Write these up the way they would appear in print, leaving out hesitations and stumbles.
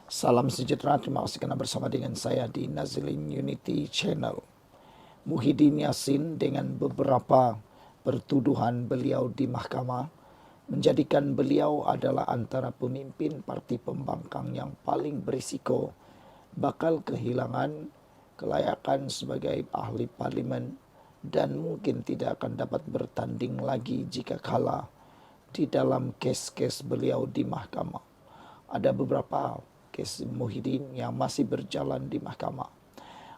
Salam sejahtera, terima kasih kerana bersama dengan saya di Nazilin Unity Channel. Muhyiddin Yassin dengan beberapa pertuduhan beliau di mahkamah menjadikan beliau adalah antara pemimpin parti pembangkang yang paling berisiko bakal kehilangan kelayakan sebagai ahli parlimen dan mungkin tidak akan dapat bertanding lagi jika kalah di dalam kes-kes beliau di mahkamah. Ada beberapa kes Muhyiddin yang masih berjalan di mahkamah.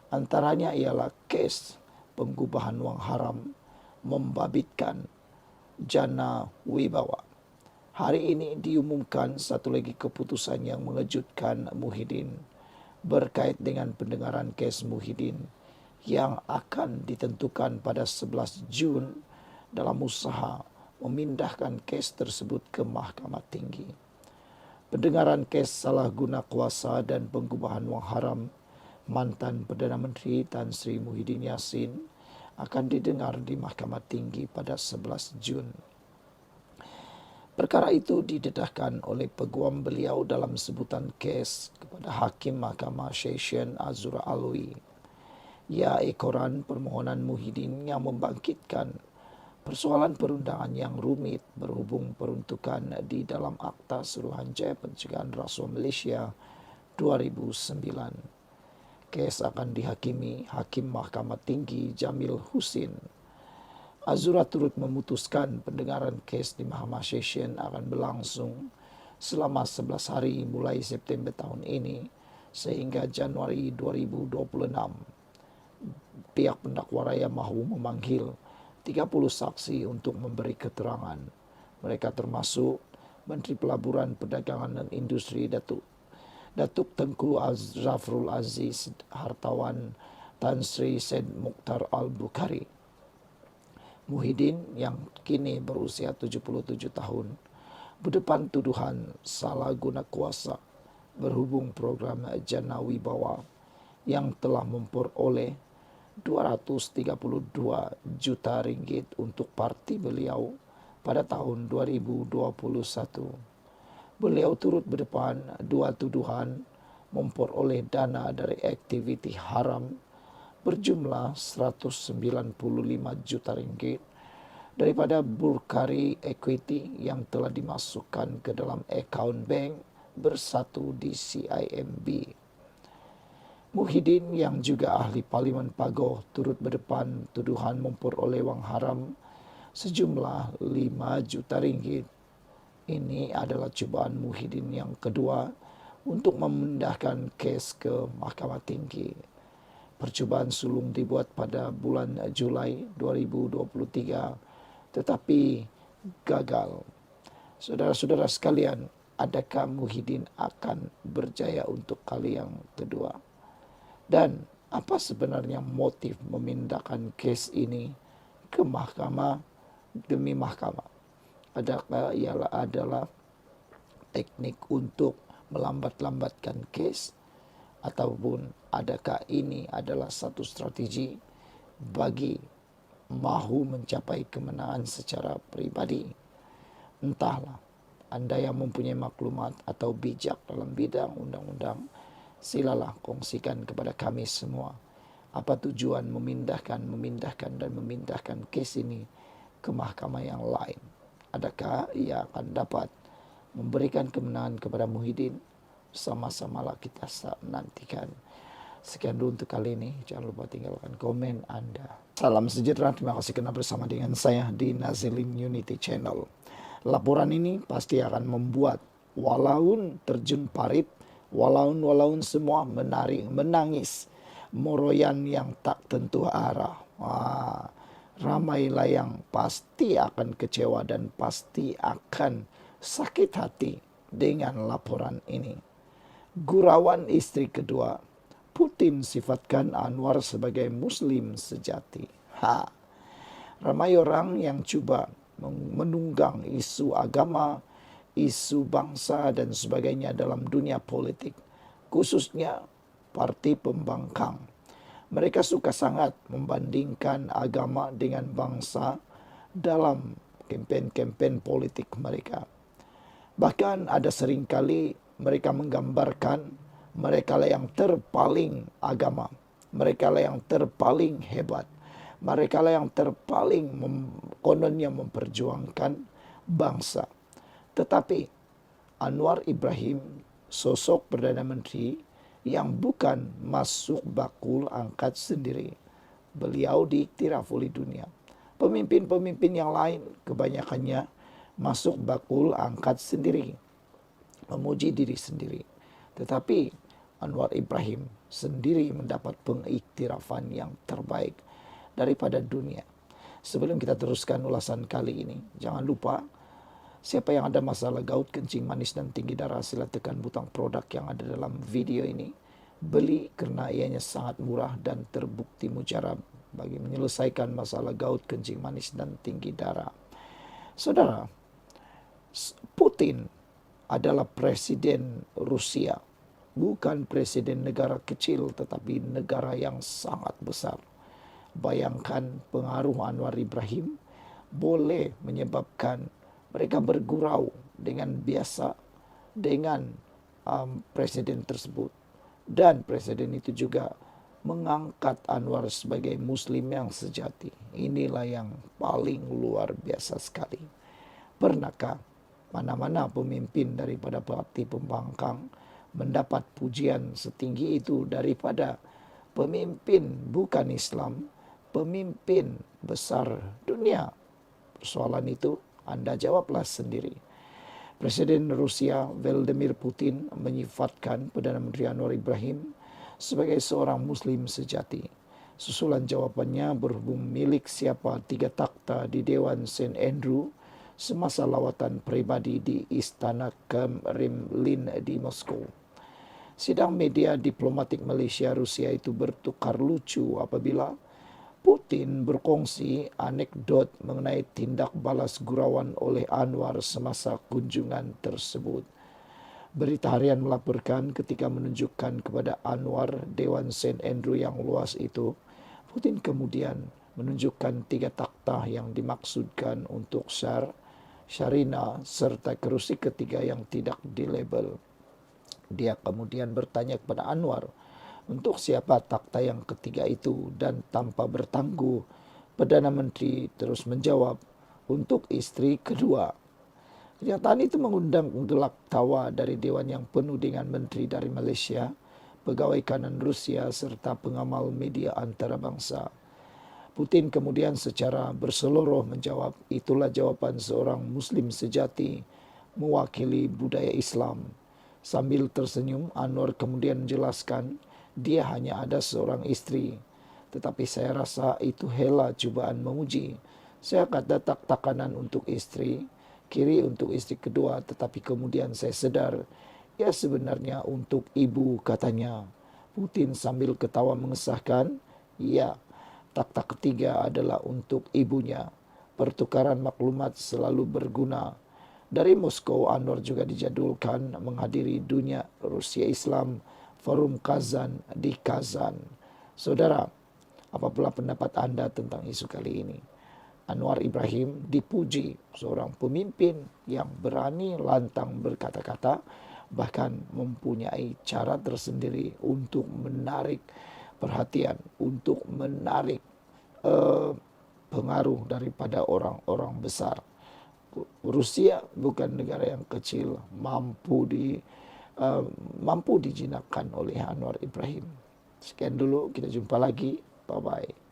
Antaranya ialah kes penggubahan wang haram membabitkan Jana Wibawa. Hari ini diumumkan satu lagi keputusan yang mengejutkan Muhyiddin berkait dengan pendengaran kes Muhyiddin yang akan ditentukan pada 11 Jun dalam usaha memindahkan kes tersebut ke Mahkamah Tinggi. Pendengaran kes salah guna kuasa dan penggubahan wang haram mantan Perdana Menteri Tan Sri Muhyiddin Yassin akan didengar di Mahkamah Tinggi pada 11 Jun. Perkara itu didedahkan oleh peguam beliau dalam sebutan kes kepada Hakim Mahkamah Session Azura Alwi. Ia ekoran permohonan Muhyiddin yang membangkitkan persoalan perundangan yang rumit berhubung peruntukan di dalam Akta Suruhanjaya Pencegahan Rasuah Malaysia 2009. Kes akan dihakimi Hakim Mahkamah Tinggi Jamil Husin. Azura turut memutuskan pendengaran kes di Mahkamah Session akan berlangsung selama 11 hari mulai September tahun ini sehingga Januari 2026. Pihak pendakwa raya mahu memanggil 30 saksi untuk memberi keterangan. Mereka termasuk Menteri Pelaburan, Perdagangan dan Industri Datuk Tengku Zafrul Aziz, Hartawan Tan Sri Said Mukhtar Al-Bukhari. Muhyiddin yang kini berusia 77 tahun berdepan tuduhan salah guna kuasa berhubung program Jana Wibawa yang telah memperoleh 232 juta ringgit untuk parti beliau pada tahun 2021. Beliau turut berdepan dua tuduhan memperoleh dana dari aktiviti haram berjumlah 195 juta ringgit daripada Burkari Equity yang telah dimasukkan ke dalam akaun bank bersatu di CIMB. Muhyiddin yang juga ahli Parlimen Pagoh turut berdepan tuduhan memperoleh wang haram sejumlah 5 juta ringgit. Ini adalah cubaan Muhyiddin yang kedua untuk memindahkan kes ke Mahkamah Tinggi. Percubaan sulung dibuat pada bulan Julai 2023 tetapi gagal. Saudara-saudara sekalian, adakah Muhyiddin akan berjaya untuk kali yang kedua? Dan apa sebenarnya motif memindahkan kes ini ke mahkamah demi mahkamah? Adakah ialah adalah teknik untuk melambat-lambatkan kes ataupun adakah ini adalah satu strategi bagi mahu mencapai kemenangan secara peribadi? Entahlah, anda yang mempunyai maklumat atau bijak dalam bidang undang-undang, silalah kongsikan kepada kami semua. Apa tujuan memindahkan kes ini ke mahkamah yang lain? Adakah ia akan dapat memberikan kemenangan kepada Muhyiddin? Sama-samalah kita nantikan. Sekian dulu untuk kali ini. Jangan lupa tinggalkan komen anda. Salam sejahtera. Terima kasih kerana bersama dengan saya di Nazilin Unity Channel. Laporan ini pasti akan membuat walaupun terjun parit, walaupun semua menangis, meroyan yang tak tentu arah. Ramailah yang pasti akan kecewa dan pasti akan sakit hati dengan laporan ini. Gurauan isteri kedua, Putin sifatkan Anwar sebagai Muslim sejati. Ramai orang yang cuba menunggang isu agama, isu bangsa dan sebagainya dalam dunia politik, khususnya parti pembangkang. Mereka suka sangat membandingkan agama dengan bangsa dalam kempen-kempen politik mereka. Bahkan ada seringkali mereka menggambarkan mereka lah yang terpaling agama, mereka lah yang terpaling hebat, mereka lah yang terpaling kononnya memperjuangkan bangsa. Tetapi Anwar Ibrahim, sosok Perdana Menteri yang bukan masuk bakul angkat sendiri. Beliau diiktiraf oleh dunia. Pemimpin-pemimpin yang lain kebanyakannya masuk bakul angkat sendiri, memuji diri sendiri. Tetapi Anwar Ibrahim sendiri mendapat pengiktirafan yang terbaik daripada dunia. Sebelum kita teruskan ulasan kali ini, jangan lupa siapa yang ada masalah gout, kencing manis dan tinggi darah, sila tekan butang produk yang ada dalam video ini. Beli karena ianya sangat murah dan terbukti mujarab bagi menyelesaikan masalah gout, kencing manis dan tinggi darah. Saudara, Putin adalah presiden Rusia. Bukan presiden negara kecil, tetapi negara yang sangat besar. Bayangkan pengaruh Anwar Ibrahim boleh menyebabkan mereka bergurau dengan biasa dengan presiden tersebut. Dan presiden itu juga mengangkat Anwar sebagai Muslim yang sejati. Inilah yang paling luar biasa sekali. Pernahkah mana-mana pemimpin daripada parti pembangkang mendapat pujian setinggi itu daripada pemimpin bukan Islam, pemimpin besar dunia? Persoalan itu Anda jawablah sendiri. Presiden Rusia Vladimir Putin menyifatkan Perdana Menteri Anwar Ibrahim sebagai seorang Muslim sejati. Susulan jawabannya berhubung milik siapa 3 takhta di Dewan St. Andrew semasa lawatan pribadi di Istana Kremlin di Moskow. Sidang media diplomatik Malaysia Rusia itu bertukar lucu apabila Putin berkongsi anekdot mengenai tindak balas gurauan oleh Anwar semasa kunjungan tersebut. Berita harian melaporkan ketika menunjukkan kepada Anwar Dewan St. Andrew yang luas itu, Putin kemudian menunjukkan 3 takhta yang dimaksudkan untuk Sharina serta kerusi ketiga yang tidak dilabel. Dia kemudian bertanya kepada Anwar, untuk siapa takhta yang ketiga itu, dan tanpa bertangguh Perdana Menteri terus menjawab, untuk istri kedua. Kenyataan itu mengundang gelak tawa dari Dewan yang penuh dengan menteri dari Malaysia, pegawai kanan Rusia serta pengamal media antarabangsa. Putin kemudian secara berseloroh menjawab, itulah jawaban seorang Muslim sejati mewakili budaya Islam. Sambil tersenyum, Anwar kemudian menjelaskan dia hanya ada seorang istri. Tetapi saya rasa itu hela cubaan memuji. Saya kata tak kanan untuk istri, kiri untuk istri kedua, tetapi kemudian saya sedar, ya sebenarnya untuk ibu, katanya. Putin sambil ketawa mengesahkan, ya, takhta ketiga adalah untuk ibunya. Pertukaran maklumat selalu berguna. Dari Moskow, Anwar juga dijadwalkan menghadiri Dunia Rusia Islam Forum Kazan di Kazan. Saudara, apapun pendapat Anda tentang isu kali ini? Anwar Ibrahim dipuji seorang pemimpin yang berani lantang berkata-kata, bahkan mempunyai cara tersendiri untuk menarik perhatian, untuk menarik pengaruh daripada orang-orang besar. Rusia bukan negara yang kecil, mampu dijinakkan oleh Anwar Ibrahim. Sekian dulu, kita jumpa lagi. Bye-bye.